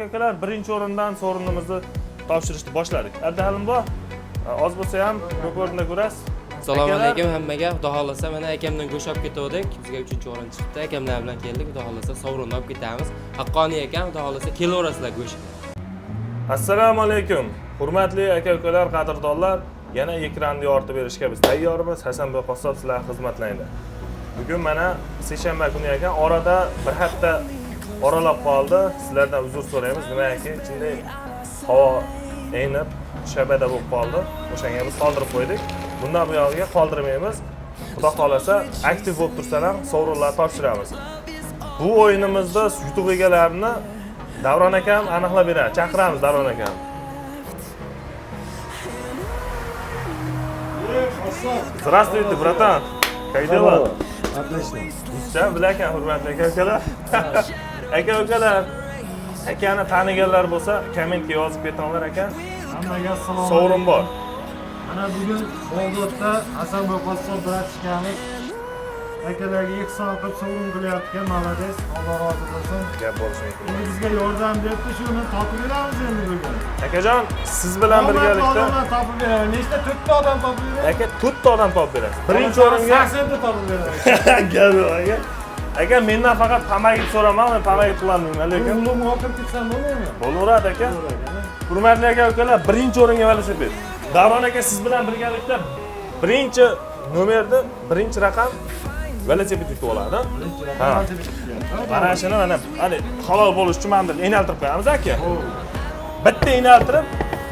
Akalar birinchi o'rindan sovrinimizni topshirishni boshladik. Abduhalim bor. Oz bo'lsa ham ko'p o'rinda ko'rasiz. Assalomu alaykum hammaga. Xudo xolasa mana akamdan go'sht olib ketdik. Bizga 3-o'rin chiqdi. Akamlar bilan keldik. Xudo xolasa sovrinni olib ketamiz. Haqqoniy ekan, xudo xolasa kelaverasizlar go'sht. Assalomu alaykum. Hurmatli aka-ukalar, qadrdonlar, yana ekranni yoritib berishga biz tayyormiz. Hasanboy qassob sizlar xizmatlaydi. Bugun mana seshanba kuni ekan, orada bir hafta oralab qoldi. Sizlardan uzr so'raymiz. Nimaki ichinde havo aynib, shabada bo'lib qoldi. O'shanga biz qoldirib qo'ydik. Bundan buyog'iga qoldirmaymiz. Xudo xolasa aktiv bo'lib tursalar, sovrinlar topshiramiz. Bu o'yinimizda yutuq egalarini Davron akam aniqlab beradi. Chaqiramiz Davron akam. Здравствуйте, братан. Как дела? Отлично. Все, bilakan hurmatli aka-ukalar. Aka-ukalar, akani taniganlar bo'lsa, kommentga yozib ketinglar aka. Hammaga assalomu alaykum. Sovrin bor. Mana bugun Bog'dodda Hasanboy qassob bratishkamiz akalarga ehson qilib sovrin qilyapti. Malades, Alloh rozi bo'lsin. Gap bo'lishi mumkin. Endi bizga yordam beribdi, shuni topib beramiz endi bugun. Akajon, siz bilan birgalikda odamlar topib beramiz. Nechta 4 ta odam topib beramiz? aka 4 ta odam topib berasiz. Birinchi o'ringa 80 ta topib beramiz. gap yo'q aka. Aka mendan faqat pamagit so'raman, men pamagit qilaman, lekin Ulug' olib ketsam bo'ladimi? bo'laveradi aka. Hurmatli aka-ukalar, birinchi o'ringa velosiped. Davron aka siz bilan birgalikda birinchi nomerni, birinchi raqam velosiped yutib oladi. Ha. Mana shuni mana halol bo'lish uchun mana enaltirib qo'yamiz aka. Bitta enaltirib,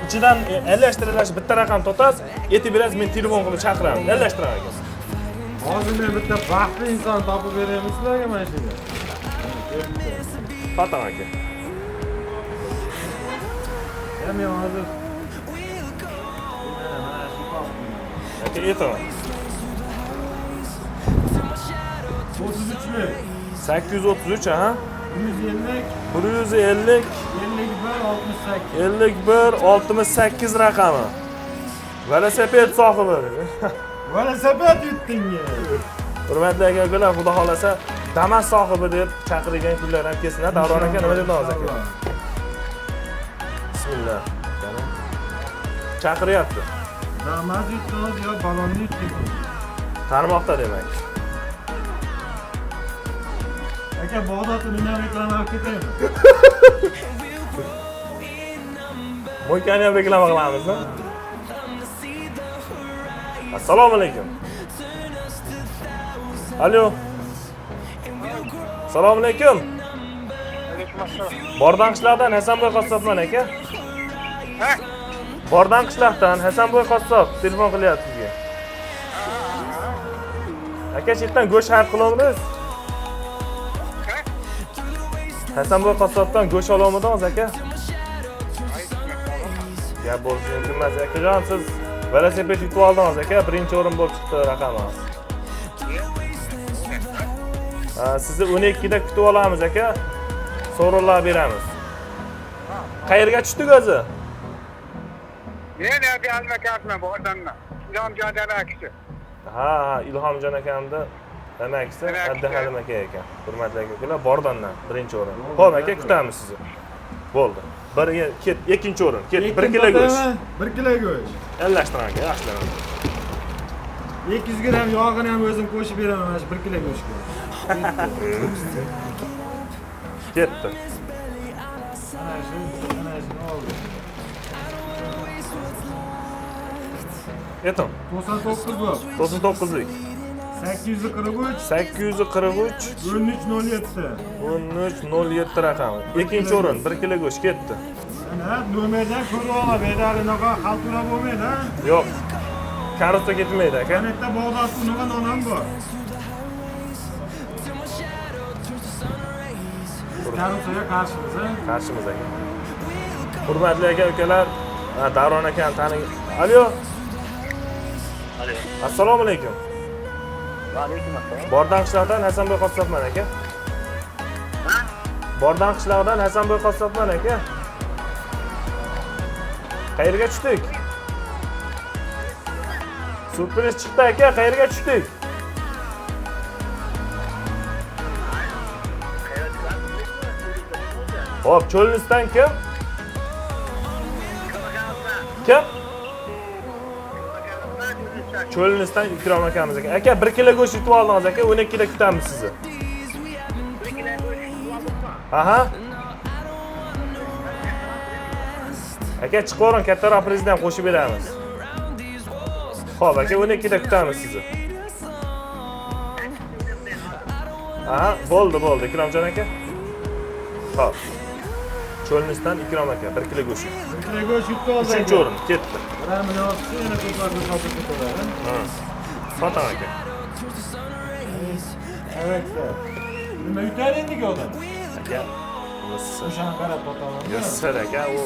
ichidan ellashtirib bitta raqam totasiz, yetib berasiz, men telefon qilib chaqiraman. Ellashtiraman aka. Hozir men bitta baxtli inson topib beramiz sizlarga mana shuni. Fatam aka. Men hozir Aka aytaman. 33 833 ha? 150 150 51 68 51 68 raqami. Velosiped sohibi. velosiped yutdingiz. Hurmatli aka-ukalar, xudo xolasa Damas sohibi deb chaqirgan kunlar ham kelsin. Davron aka nima deb navoz aka? Bismillah. Chaqiryapti. Damas yutdingiz yo balonni yutdingiz. Tarmoqda demak. Aka Bog'dodda nima reklama olib ketaymi? Mo'ykani ham reklama qilamizmi? Assalomu alaykum. Alo. Assalomu alaykum. Bordan qishloqdan Hasanboy qassobman aka. Ha? Bordan qishloqdan Hasanboy qassob telefon qilyapti sizga. Aka chetdan go'sht xarid qilaveriz. Hasanboy qassobdan go'sht ololmadingiz aka? Gap bo'lishi mumkin emas. Akajon, siz velosiped yutib oldingiz aka, birinchi o'rin bo'lib chiqdi raqamingiz. Sizni 12 da kutib olamiz aka. Sovrinlar beramiz. Qayerga tushdik o'zi? Men almakatman Bog'doddan. Ilhomjon amakisi. Ha, Ilhomjon akamni amakisi Abduhalim aka ekan. Hurmatli aka-ukalar, Bordondan birinchi o'rin. Xo'p aka, kutamiz sizni. Bo'ldi. Ket, ikkinchi o'rin. Ket, 1 kilo go'sht. 1 kilo go'sht. Ellashtiring aka, yaxshilab. 200 gram yog'ini ham o'zim qo'shib beraman mana shu 1 kilo go'shtga. Ketdi. Mana shu oldi. Etim. 99 bu. 99lik. 843 843 1307. 1307 raqami. Ikkinchi o'rin 1 kilo go'sht ketdi. Mana nomerdan ko'rib olma, bedari unaqa xaltura bo'lmaydi, ha? Yo'q. Karuta ketmaydi aka. Mana yerda Bog'dodda unaqa non ham bor. Karutaga qarshimiz, ha? Qarshimiz aka. Hurmatli aka-ukalar, Davron akani taning. Alo. Alo. Assalomu alaykum. Va alaykum assalom. Bordan qishloqdan Hasanboy qassobman aka. Ha? Bordan qishloqdan Hasanboy qassobman aka. Qayerga tushdik? Surpriz chiqdi aka, qayerga tushdik? Hop, Cho'lnisdan kim? Kim? Cho'lnisdan Ikrom akamiz aka. Aka 1 kilo go'sht yutib oldingiz aka, 12 da kutamiz sizni. Aha. Aka chiqavering, kattaroq prizdan ham qo'shib beramiz. Xo'p, aka 12 da kutamiz sizni. Aha, bo'ldi, Ikromjon aka. Xo'p. Cho'lnisdan Ikrom aka 1 kilo go'sht. 1 kilo go'sht yutib oldik. 3-o'rin ketdi. 1 million ortiqcha yana ko'plarni sotib ketadi. Ha. Soting aka. Evet. Nima yutadi endi odam? Aka, O'shani qarab topaman. yo sir aka, u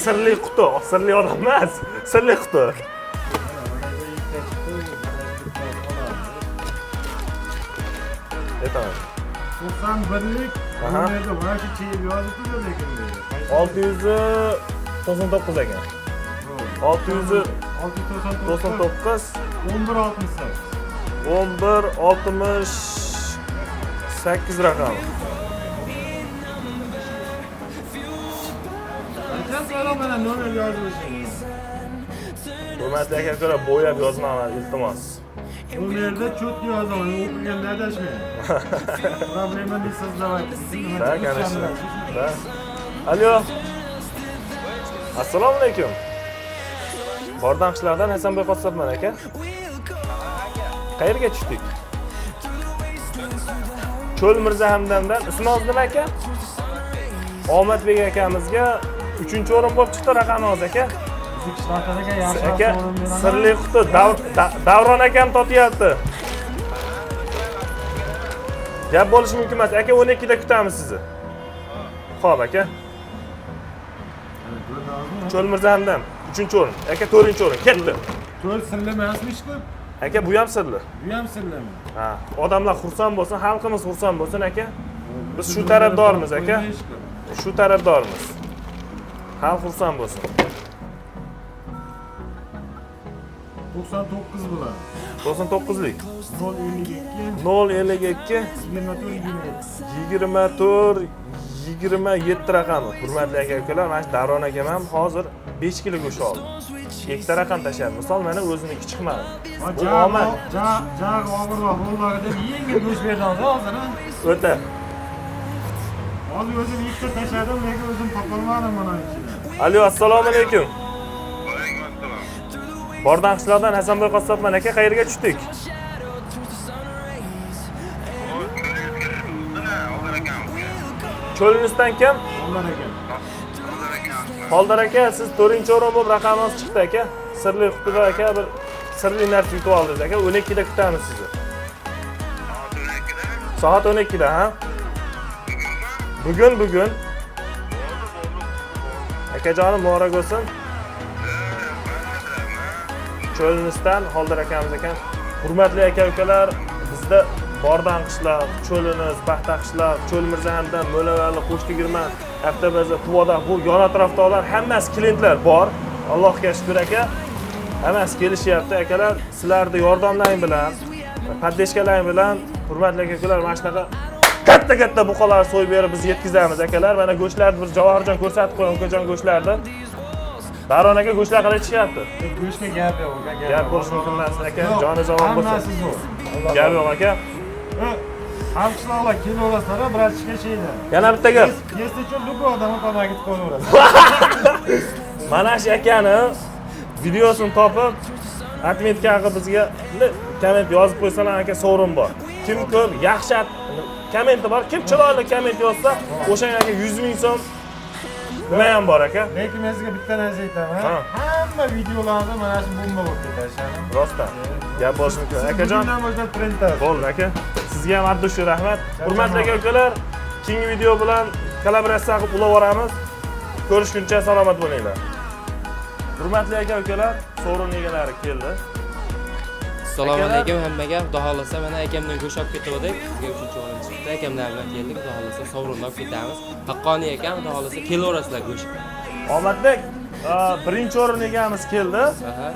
sirli quti, sirli odam emas, sirli quti. Aytaman. 91lik. Aha. Bu yerda mana shu cheyib yozibdi lekin. 699 ekan. 699 1168 raqami. Qancha so'rab mana nomer yozishingiz. Hurmatli aka, bo'yab yozmaman, iltimos. Nomerda cho'tki yozaman, o'qiganda adashmayman. Problema deysiz davaysiz. Da, конечно. Da. Alo. Assalomu alaykum. Bordonqishlardan Hasanboy Qassobman aka. Qayerga tushdik? Cho'l Mirza Hamdamdan. Ismingiz nima aka? Omadbek akamizga 3-o'rin bo'lib chiqdi raqamingiz aka. Bizni qishloqdagi yaxshi Aka, sirli quti Davron akam totyapti. Gap bo'lishi mumkin emas. Aka 12 da kutamiz sizni. Xo'p aka. Cho'l Mirza Hamdam 3-o'rin. Aka 4-o'rin ketdi. Cho'l sirli emasmi-ku? Aka bu ham sirli. Bu ham sirlimi? Ha, odamlar xursand bo'lsin, xalqimiz xursand bo'lsin aka. Biz shu tarafdormiz aka. Shu tarafdormiz. Xalq xursand bo'lsin. 99 bilan. 99lik. 052 052 24 27 raqami. Hurmatli aka-ukalar, mana shu Davron akam ham hozir 5 kilo go'sht oldi. Ikkita raqam tashadi. Misol mana o'ziniki chiqmadi. Bu omad. Jag og'irroq bo'lmadi deb yengil go'sht berdim hozir. O'ta. Hozir o'zim ikkita tashladim, lekin o'zim topolmadim mana ichida. Alo, assalomu alaykum. Bordonqishlardan Hasanboy Qassobman aka, qayerga tushdik? Cho'lnisdan kim? Onlar ekan. Xoldar aka, siz 4-o'rin bo'lib raqamingiz chiqdi aka. Sirli qutida aka, bir sirli narsa yutib oldingiz aka. 12 da kutamiz sizni. Soat 12 da, ha? Bugun. Akajonim muborak bo'lsin. Cho'lnisdan Xoldar akamiz ekan. Hurmatli aka-ukalar, bizda Bordonqishlar, Cho'liniz, Paxtaqishlar, Cho'l Mirza Hamdam, Mo'lavali, Qo'shtigirman, Avtobaza, Quvoda, bu yon atrofdagilar hammasi klientlar bor. Allohga shukr aka. Hammasi kelishyapti akalar. Sizlarni yordamlaring bilan, paddeshkalaring bilan hurmatli aka-ukalar, mana shunaqa katta buqalar so'yib berib biz yetkazamiz akalar. Mana go'shtlarni bir Javohirjon ko'rsatib qo'ying, ukajon go'shtlarni. Davron aka go'shtlar qilib ichyapti. Go'shtga gap yo'q, Gap bo'lishi mumkin emas aka. Joningiz omon bo'lsin. Hammasi zo'r. Gap yo'q aka. Hamqishloqlar kelaverasizlar, bratishga sheylar. Yana bitta gap. Если что, любой odamga ko'mak etib qo'yaverasiz. Mana shu akani videosini topib, atmetkani bizga komment yozib qo'ysalar aka, sovrin bor. Kim ko'p yaxshi kommenti bor, kim chiroyli komment yozsa, o'shanga 100 ming so'm nima ham bor aka. Lekin men sizga bitta narsa aytaman. Hamma videolarda mana shu bomba bo'lib ketadi. Rostdan. Gap bo'lishi mumkin. Akajon, bo'ldi aka. Sizga ham addushi rahmat. Hurmatli aka-ukalar, keyingi video bilan kollaboratsiya qilib ulavoramiz. Ko'rishguncha salomat bo'linglar. Hurmatli aka-ukalar, sovrin egalari keldi. Assalomu alaykum hammaga. Xudo xolasa mana akamdan go'sht olib ketdik. Bizga 3-o'rin chiqdi. Akamlar bilan keldik. Xudo xolasa sovrinni olib ketamiz. Haqqoniy akam, xudo xolasa kelaverasizlar go'sht. Omadbek, 1-o'rin egamiz keldi. Aha.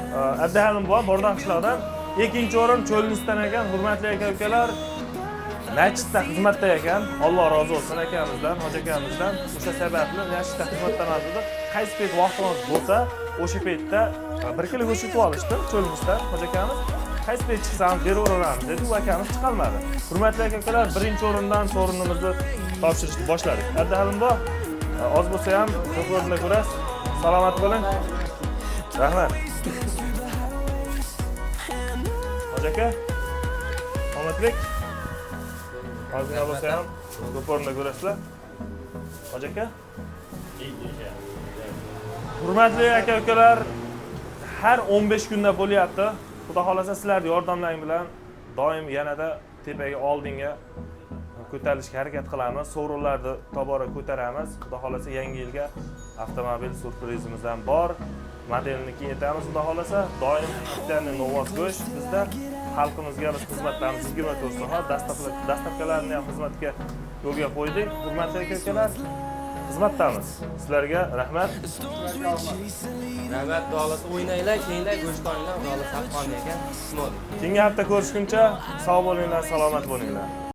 Abduhalim bor, Bordonqishlardan. 2-o'rin Cho'lnisdan ekan. Hurmatli aka-ukalar, Nachitda xizmatda ekan. Alloh rozi bo'lsin akamizdan, hoji akamizdan. O'sha sababli Nachitda xizmatdan edi. Qaysi payt vaqtimiz bo'lsa, o'sha paytda 1 kilo go'sht yutib olishdi cho'limizdan hoji akamiz. Qaysi payt chiqsam beraveramiz dedi, u akamiz chiqolmadi. Hurmatli aka-ukalar, birinchi o'rindan sovrinimizni topshirishni boshladik. Adda halimbo, oz bo'lsa ham ko'p o'rinda ko'rasiz. Salomat bo'ling. Rahmat. Hoji aka, omadbek. Ozgina bo'lsa ham ko'p o'rinda ko'rasizlar. Hoji aka. Hurmatli aka-ukalar, har 15 kunda bo'lyapti. Xudo xolasa sizlarning yordamlaring bilan doim yanada tepaga oldinga ko'tarilishga harakat qilamiz. Sovrinlarni tobora ko'taramiz. Xudo xolasa yangi yilga avtomobil surprizimiz ham bor. Modelni kengaytiramiz xudo xolasa. Doim ikkitaning novoz go'sht bizda xalqimizga biz xizmatlarimiz 24 soat dastavkalarni ham xizmatga yo'lga qo'ydik. Hurmatli aka-ukalar, xizmatdamiz. Sizlarga rahmat. Rahmat, duolasa o'ynanglar, kenglar, go'sht olinglar, duolasa haqqoniy ekan. Keyingi hafta ko'rishguncha sog' bo'linglar, salomat bo'linglar.